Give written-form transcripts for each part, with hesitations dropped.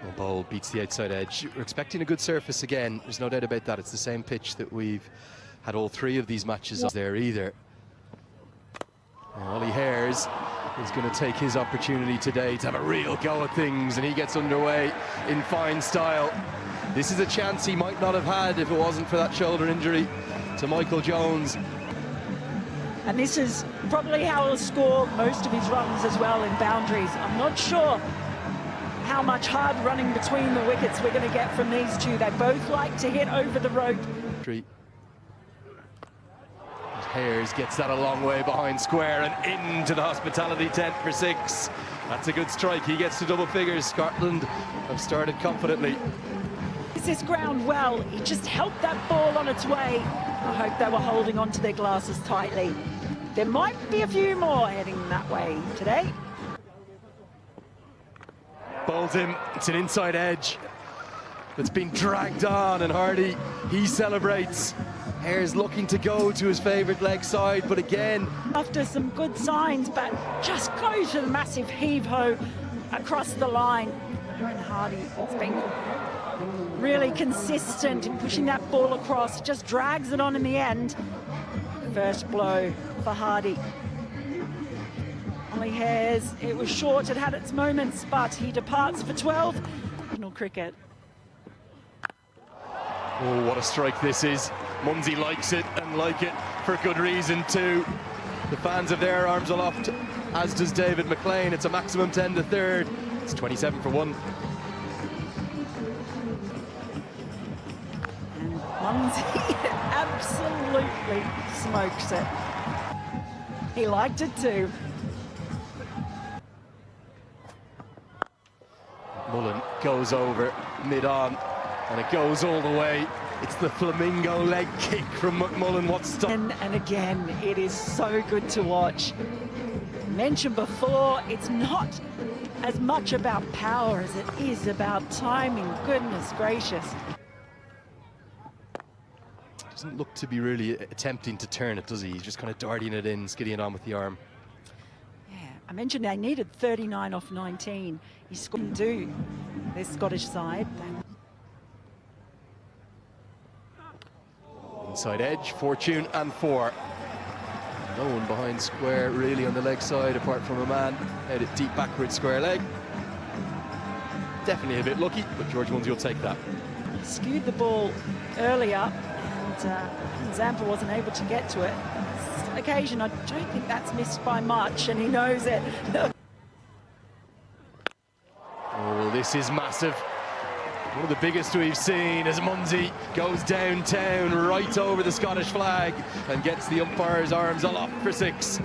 The ball beats the outside edge. We're expecting a good surface again. There's no doubt about that. It's the same pitch that we've had all three of these matches there either. And Ollie Hares is going to take his opportunity today to have a real go at things, and he gets underway in fine style. This is a chance he might not have had if it wasn't for that shoulder injury to Michael Jones. And this is probably how he'll score most of his runs as well in boundaries. I'm not sure how much hard running between the wickets we're going to get from these two. They both like to hit over the rope. Hares gets that a long way behind square and into the hospitality tent for 6. That's a good strike. He gets to double figures. Scotland have started confidently. This ground well. He just helped that ball on its way. I hope they were holding onto their glasses tightly. There might be a few more heading that way today. Bowls him. It's an inside edge that's been dragged on, and Hardy, he celebrates. Hares looking to go to his favourite leg side, but again, after some good signs, but just go to the massive heave-ho across the line. Aaron Hardy has been really consistent in pushing that ball across, just drags it on in the end. First blow for Hardy. Ollie Hares, it was short, it had its moments, but he departs for 12. National cricket. Oh, what a strike this is. Munsey likes it, and like it for good reason too. The fans have their arms aloft, as does David McLean. It's a maximum 10 to third. It's 27 for 1. And Munsey absolutely smokes it. He liked it too. Mullen goes over mid-on, and it goes all the way. It's the flamingo leg kick from McMullen. What's and again, it is so good to watch. Mentioned before, it's not as much about power as it is about timing. Goodness gracious. Doesn't look to be really attempting to turn it, does he? He's just kind of darting it in, skidding it on with the arm. Yeah, I mentioned they needed 39 off 19. He's going to do this Scottish side. Inside edge, Fortune and 4. No one behind square really on the leg side apart from a man headed deep backward square leg. Definitely a bit lucky, but George Munsey will take that. He skewed the ball earlier, and Zampa wasn't able to get to it. This occasion, I don't think that's missed by much, and he knows it. Oh, this is massive. One of the biggest we've seen as Munsey goes downtown right over the Scottish flag and gets the umpire's arms aloft for 6.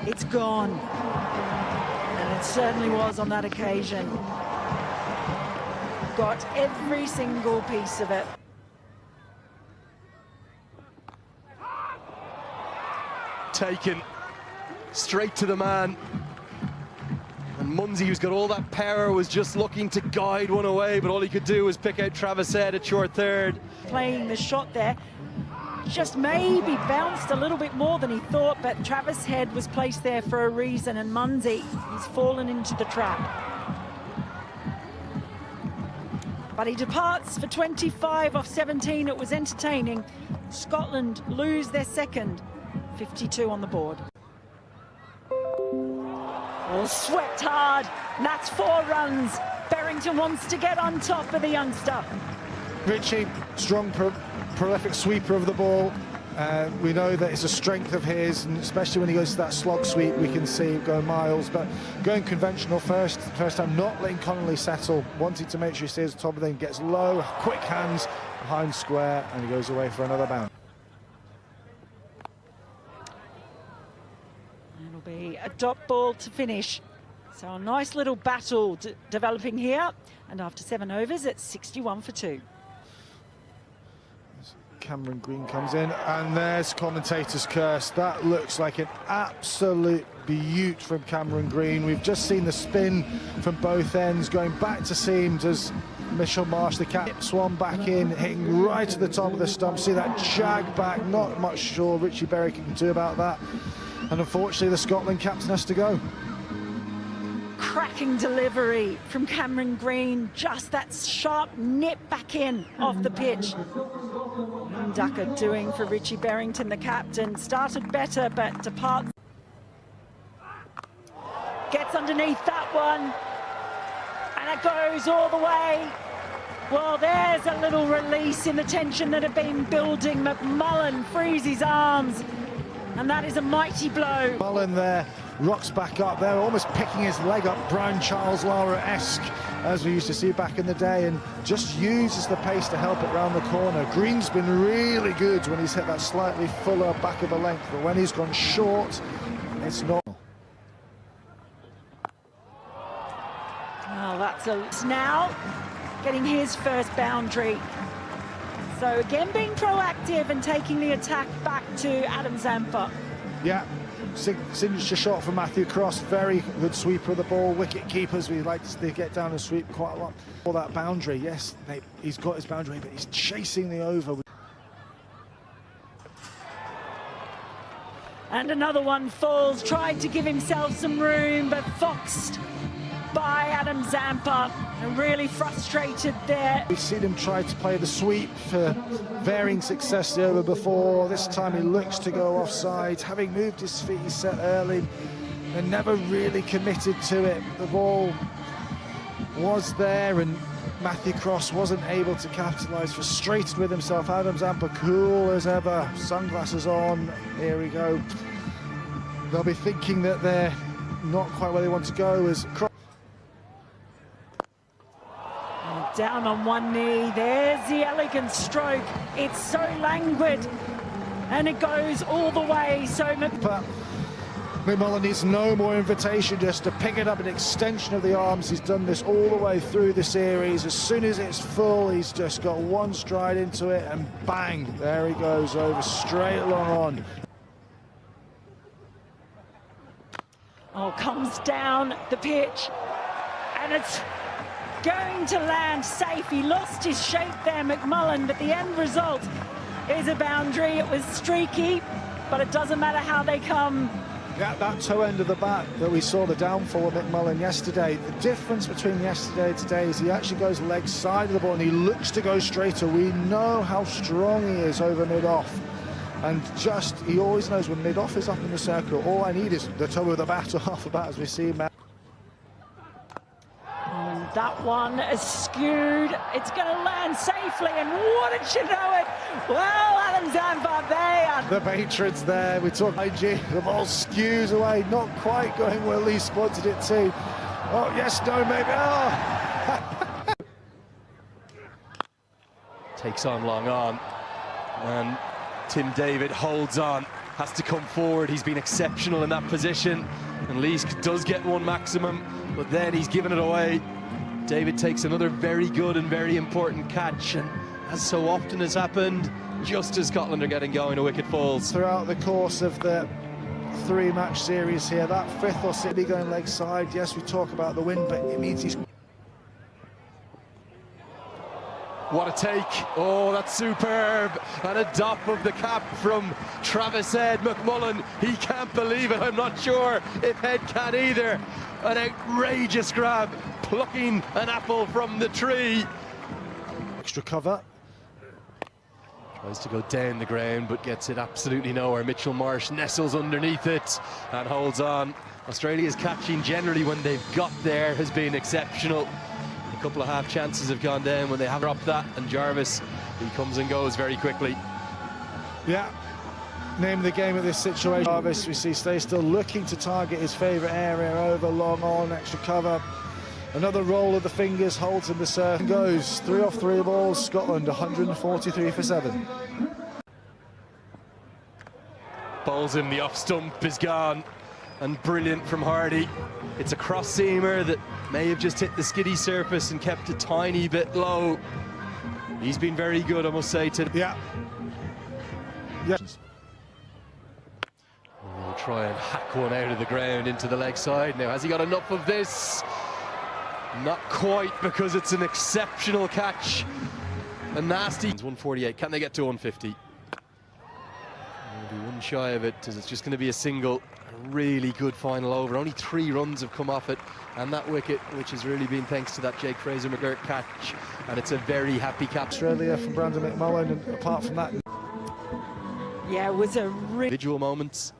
It's gone, and it certainly was on that occasion. Got every single piece of it. Taken straight to the man. And Munsey, who's got all that power, was just looking to guide one away, but all he could do was pick out Travis Head at short third. Playing the shot there, just maybe bounced a little bit more than he thought, but Travis Head was placed there for a reason, and Munsey, he's fallen into the trap. But he departs for 25 off 17. It was entertaining. Scotland lose their second, 52 on the board. Oh, swept hard. That's 4 runs. Berrington wants to get on top of the youngster. Richie, strong, prolific sweeper of the ball. We know that it's a strength of his, and especially when he goes to that slog sweep, we can see him go miles. But going conventional first time, not letting Connolly settle, wanting to make sure he stays on top of them, gets low, quick hands behind square, and he goes away for another bounce. It'll be a dot ball to finish. So a nice little battle developing here. And after 7 overs, it's 61 for 2. Cameron Green comes in, and there's commentator's curse. That looks like an absolute beaut from Cameron Green. We've just seen the spin from both ends, going back to seams as Mitchell Marsh, the cap, swung back in, hitting right to the top of the stump. See that jag back, not much sure Richie Berry can do about that. And unfortunately, the Scotland captain has to go. cracking delivery from Cameron Green, just that sharp nip back in off the pitch. Ducker doing for Richie Berrington, the captain. Started better, but departs. Gets underneath that one, and it goes all the way. Well, there's a little release in the tension that had been building. McMullen frees his arms, and that is a mighty blow. McMullen there rocks back up there, almost picking his leg up, Brian Charles Lara-esque, as we used to see back in the day, and just uses the pace to help it round the corner. Green's been really good when he's hit that slightly fuller back of a length, but when he's gone short, it's not. Oh, that's a now getting his first boundary. So again, being proactive and taking the attack back to Adam Zampa. Yeah, signature shot from Matthew Cross, very good sweeper of the ball. Wicket keepers, we like to get down and sweep quite a lot. For that boundary, yes, he's got his boundary, but he's chasing the over. And another one falls, tried to give himself some room, but foxed by Adam Zampa, and really frustrated there. We've seen him try to play the sweep for varying success the over before. This time he looks to go offside, having moved his feet, he set early and never really committed to it. The ball was there and Matthew Cross wasn't able to capitalise, frustrated with himself. Adam Zampa cool as ever, sunglasses on, here we go. They'll be thinking that they're not quite where they want to go as Cross. Down on one knee, there's the elegant stroke. It's so languid, and it goes all the way. So McMullen needs no more invitation, just to pick it up, an extension of the arms. He's done this all the way through the series. As soon as it's full, he's just got one stride into it, and bang, there he goes over straight along on. Oh, comes down the pitch, and it's going to land safe. He lost his shape there, McMullen, but the end result is a boundary. It was streaky, but it doesn't matter how they come. Yeah, that toe end of the bat that we saw the downfall of McMullen yesterday. The difference between yesterday and today is he actually goes leg side of the ball and he looks to go straighter. We know how strong he is over mid-off. And just, he always knows when mid-off is up in the circle, all I need is the toe of the bat or half a bat, as we see him. That one is skewed. It's going to land safely, and wouldn't you know it? Well, Adam Zampa, they are... The patrons there, we talk IG, the ball skews away, not quite going where Lee spotted it to. Oh, yes, no, maybe, oh! Takes on long on, and Tim David holds on, has to come forward. He's been exceptional in that position, and Lees does get one maximum, but then he's given it away. David takes another very good and very important catch, and as so often has happened, just as Scotland are getting going, a wicket falls. Throughout the course of the three-match series here, that fifth or sixth going leg side, yes, we talk about the win, but it means he's... What a take. Oh, that's superb. And a dop of the cap from Travis Head. McMullen, he can't believe it. I'm not sure if Head can either. An outrageous grab, plucking an apple from the tree. Extra cover. Tries to go down the ground, but gets it absolutely nowhere. Mitchell Marsh nestles underneath it and holds on. Australia's catching generally when they've got there has been exceptional. A couple of half chances have gone down when they have dropped that, and Jarvis, he comes and goes very quickly. Yeah, name of the game of this situation. Jarvis, we see, stays still looking to target his favourite area over long on, extra cover. Another roll of the fingers, holds in the surf, and goes 3 off 3 balls. Scotland 143 for 7. Bowls him, the off stump is gone, and brilliant from Hardy. It's a cross-seamer that may have just hit the skiddy surface and kept a tiny bit low. He's been very good, I must say, today. Yeah. Yes. We'll try and hack one out of the ground into the leg side. Now, has he got enough of this? Not quite, because it's an exceptional catch. A nasty 148. Can they get to 150? Maybe one shy of it, as it's just going to be a single. A really good final over. Only 3 runs have come off it, and that wicket, which has really been thanks to that Jake Fraser McGurk catch, and it's a very happy cap. Australia from Brandon McMullen, and apart from that, Yeah, it was a individual moments,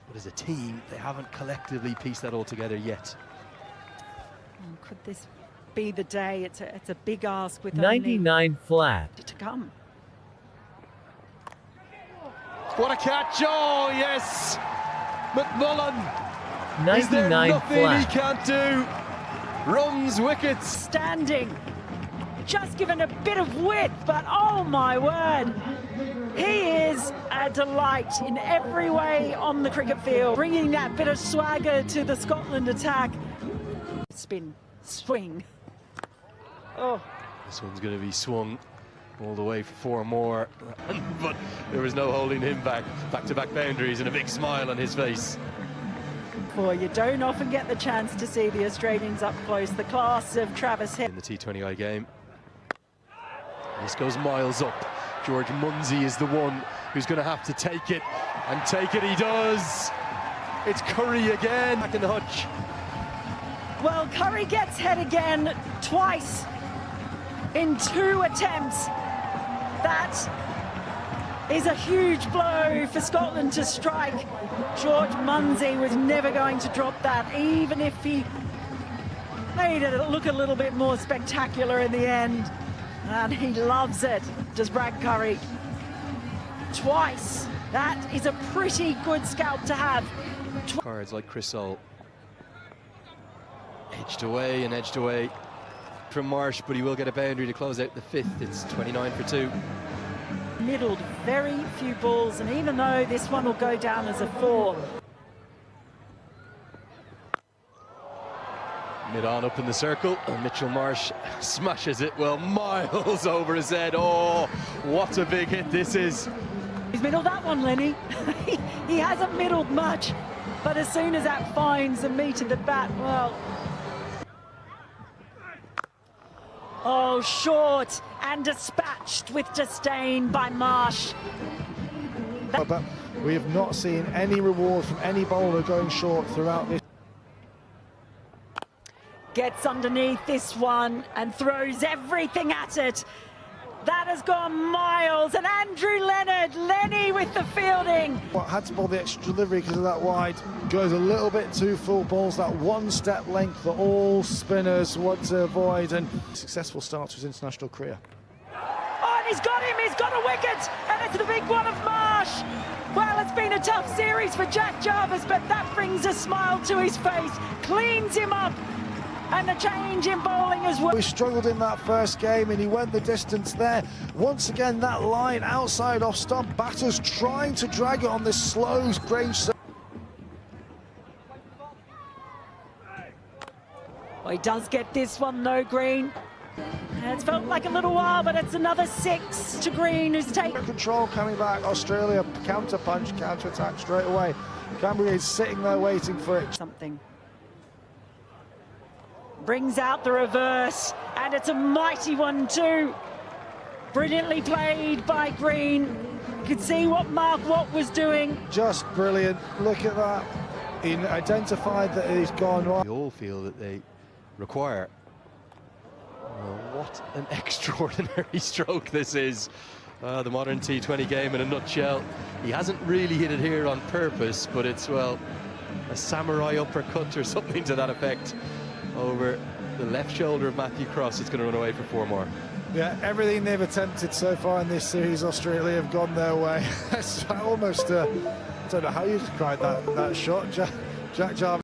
but as a team, they haven't collectively pieced that all together yet. Could this be the day? It's a big ask with 99 flat. only to come. What a catch! Oh yes, McMullen. Is there 99 nothing flat. he can't do? Runs, wickets. Standing, just given a bit of width, but oh my word, he is a delight in every way on the cricket field, bringing that bit of swagger to the Scotland attack. Spin, swing. Oh, This one's going to be swung all the way for 4 more, but there was no holding him back. Back-to-back boundaries and a big smile on his face. boy, you don't often get the chance to see the Australians up close. The class of Travis Head. In the T20I game. This goes miles up. George Munsey is the one who's going to have to take it, and take it he does. It's Curry again, back in the hutch. Well, Curry gets head again twice in 2 attempts. That is a huge blow for Scotland to strike. George Munsey was never going to drop that, even if he made it look a little bit more spectacular in the end. And he loves it, does Brad Curry. Twice. That is a pretty good scalp to have. Cards like Chris Sole. Edged away and edged away from Marsh, but he will get a boundary to close out the 5th. It's 29 for 2. Middled very few balls, and even though this one will go down as a 4. Mid-on up in the circle, and Mitchell Marsh smashes it, well, miles over his head. Oh, what a big hit this is. He's middled that one, Lenny. He hasn't middled much, but as soon as that finds the meat of the bat, well... Oh, short and dispatched with disdain by Marsh. but we have not seen any reward from any bowler going short throughout this. Gets underneath this one and throws everything at it. That has gone miles, and Andrew Leonard, Lenny with the fielding. Had to bowl the extra delivery because of that wide. Goes a little bit too full, bowls that 1 step length that all spinners want to avoid, and successful start to his international career. Oh, and he's got him, he's got a wicket, and it's the big one of Marsh. Well, it's been a tough series for Jack Jarvis, but that brings a smile to his face, cleans him up. And the change in bowling as well. We struggled in that first game and he went the distance there. Once again, that line outside off stump. Batters trying to drag it on this slow Grange. Well, he does get this one though, Green. It's felt like a little while, but it's another 6 to Green, who's taken Control coming back. Australia counter punch, counter attack straight away. Camberley is sitting there waiting for it. something. Brings out the reverse, and it's a mighty one too. Brilliantly played by Green. You could see what Mark Watt was doing. Just brilliant. Look at that. He identified that he's gone right. We all feel that they require. Well, what an extraordinary stroke this is. The modern T20 game in a nutshell. He hasn't really hit it here on purpose, but it's, well, a samurai uppercut or something to that effect over the left shoulder of Matthew Cross. It's going to run away for 4 more. Yeah, everything they've attempted so far in this series, Australia have gone their way. That's almost, I don't know how you describe that shot. Jack Jarvis.